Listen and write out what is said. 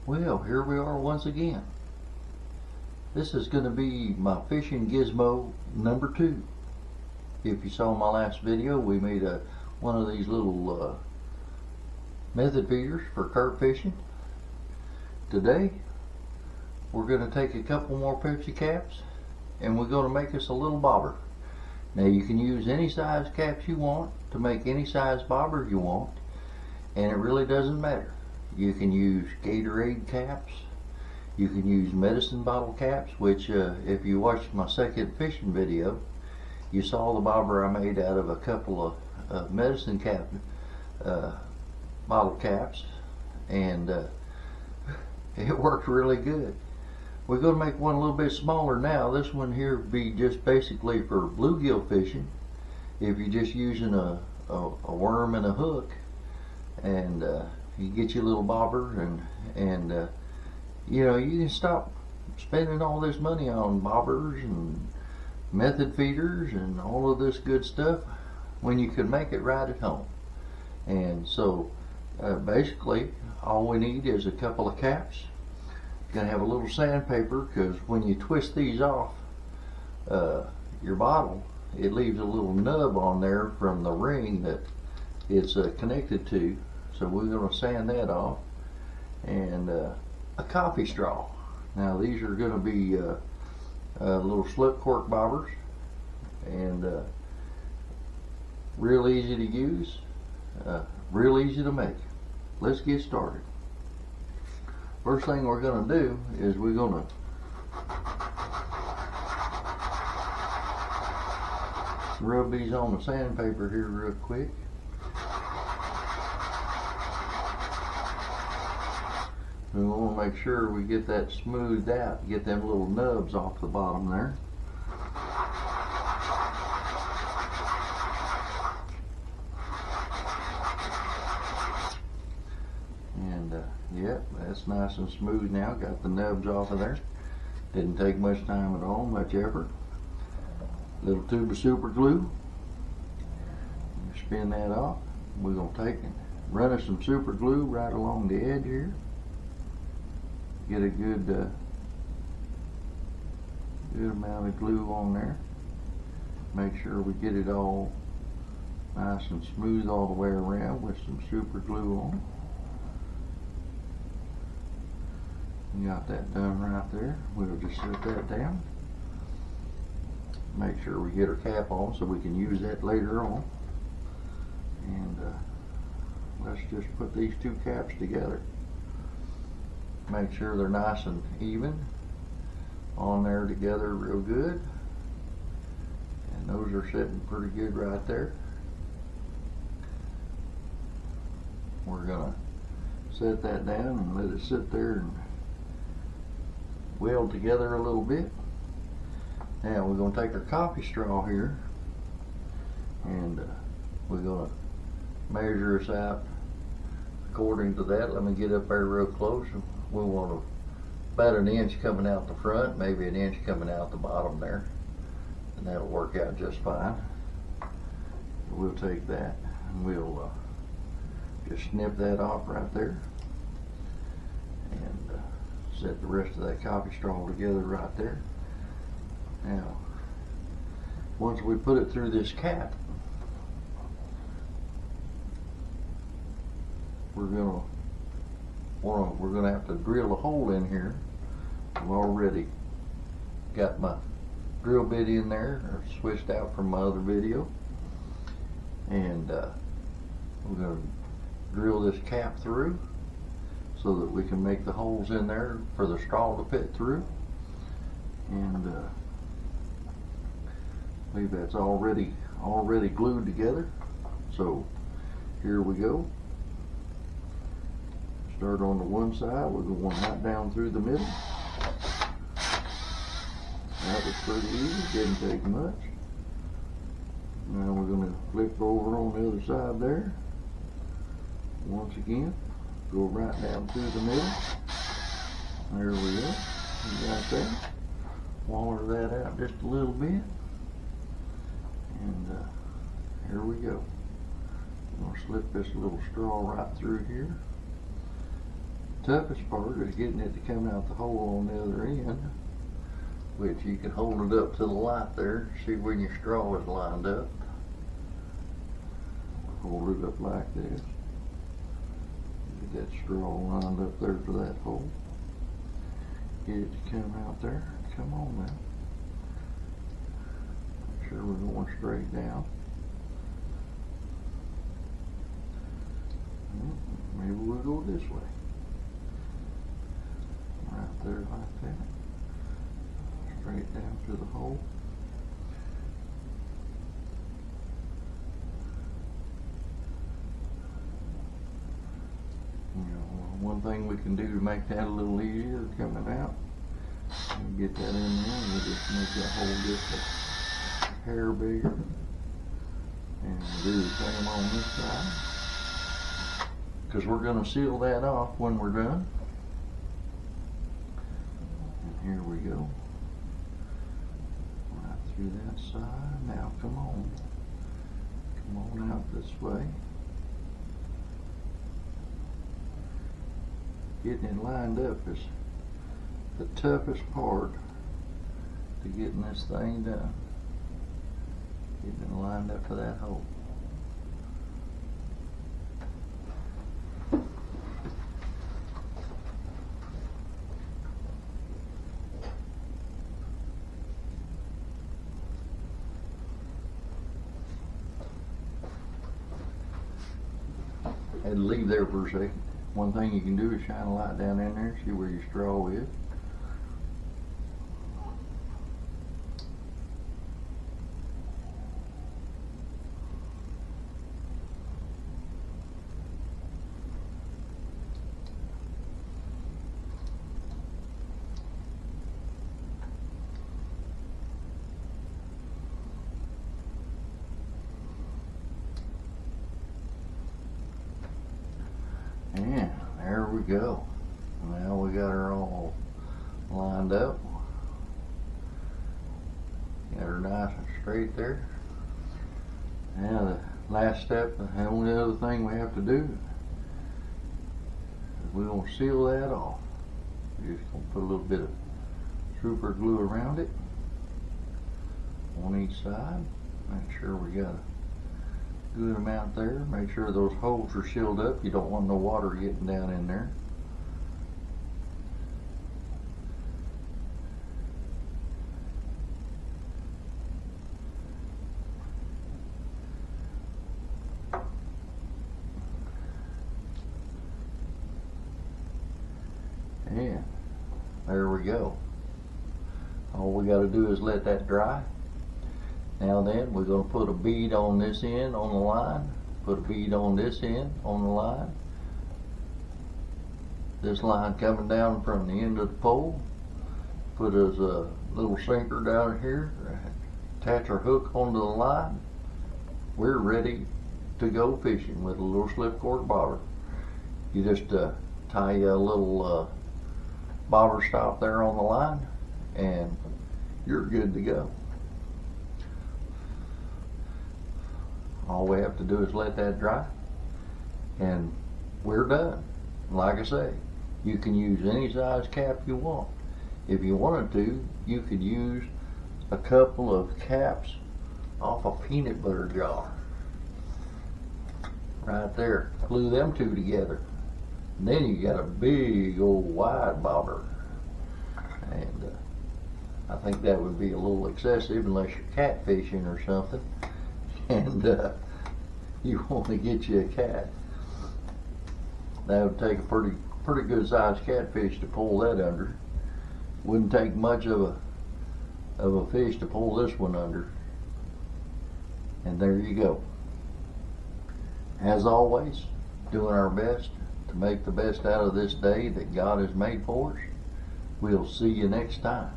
Well, here we are once again. This is going to be my fishing gizmo number 2. If you saw my last video, we made one of these little method feeders for carp fishing. Today, we're going to take a couple more Pepsi caps and we're going to make us a little bobber. Now you can use any size caps you want to make any size bobber you want, and it really doesn't matter. You can use Gatorade caps, you can use medicine bottle caps, which if you watched my second fishing video, you saw the bobber I made out of a couple of medicine cap bottle caps, and it worked really good. We're going to make one a little bit smaller now. This one here would be just basically for bluegill fishing. If you're just using a worm and a hook, and you get your little bobber, and you know, you can stop spending all this money on bobbers and method feeders and all of this good stuff when you can make it right at home. And so basically all we need is a couple of caps. You're gonna have a little sandpaper, because when you twist these off your bottle, it leaves a little nub on there from the ring that it's connected to. So we're going to sand that off, and a coffee straw. Now these are going to be little slip cork bobbers, and real easy to use, real easy to make. Let's get started. First thing we're going to do is we're going to rub these on the sandpaper here real quick. We want to make sure we get that smoothed out, get them little nubs off the bottom there. And yep, that's nice and smooth now. Got the nubs off of there. Didn't take much time at all, much effort. Little tube of super glue. Spin that off. We're going to take and run us some super glue right along the edge here. Get a good amount of glue on there. Make sure we get it all nice and smooth all the way around with some super glue on it. You got that done right there. We'll just set that down. Make sure we get our cap on so we can use that later on. And let's just put these two caps together. Make sure they're nice and even on there together real good. And those are sitting pretty good right there. We're gonna set that down and let it sit there and weld together a little bit. Now we're going to take our coffee straw here, and we're going to measure us out according to that. Let me get up there real close. We want about an inch coming out the front, maybe an inch coming out the bottom there, and that'll work out just fine. We'll take that and we'll just snip that off right there, and set the rest of that coffee straw together right there. Now, once we put it through this cap, we're gonna have to drill a hole in here. I've already got my drill bit in there, or switched out from my other video, and we're gonna drill this cap through so that we can make the holes in there for the straw to fit through. And I believe that's already glued together. So here we go. Start on the one side. We're going right down through the middle. That was pretty easy, didn't take much. Now we're going to flip over on the other side there. Once again, go right down through the middle. There we go. You got that. Waller that out just a little bit. And here we go. I'm going to slip this little straw right through here. Toughest part is getting it to come out the hole on the other end, which you can hold it up to the light there, see when your straw is lined up. Hold it up like this. Get that straw lined up there for that hole. Get it to come out there. Come on now. Make sure we're going straight down. Maybe we'll go this way. Right there like that. Straight down to the hole. You know, one thing we can do to make that a little easier coming out, get that in there, and we'll just make that hole just a hair bigger. And we'll do the same on this side, because we're going to seal that off when we're done. And here we go. Right through that side. Now come on. Come on out this way. Getting it lined up is the toughest part to getting this thing done. Getting it lined up for that hole. Had to leave there for a second. One thing you can do is shine a light down in there, see where your straw is. And there we go. Now we got her all lined up. Got her nice and straight there. Now the last step, the only other thing we have to do is we're going to seal that off. We're just going to put a little bit of super glue around it on each side. Make sure we got a good amount there. Make sure those holes are sealed up. You don't want no water getting down in there. And there we go. All we got to do is let that dry. Now then, we're going to put a bead on this end on the line, put a bead on this end on the line. This line coming down from the end of the pole. Put us a little sinker down here, attach our hook onto the line. We're ready to go fishing with a little slipcord bobber. You just tie a little bobber stop there on the line and you're good to go. All we have to do is let that dry and we're done. Like I say, you can use any size cap you want. If you wanted to, you could use a couple of caps off a peanut butter jar. Right there, glue them two together. And then you got a big old wide bobber. And I think that would be a little excessive unless you're catfishing or something. And you want to get you a cat. That would take a pretty good sized catfish to pull that under. Wouldn't take much of a fish to pull this one under. And there you go. As always, doing our best to make the best out of this day that God has made for us. We'll see you next time.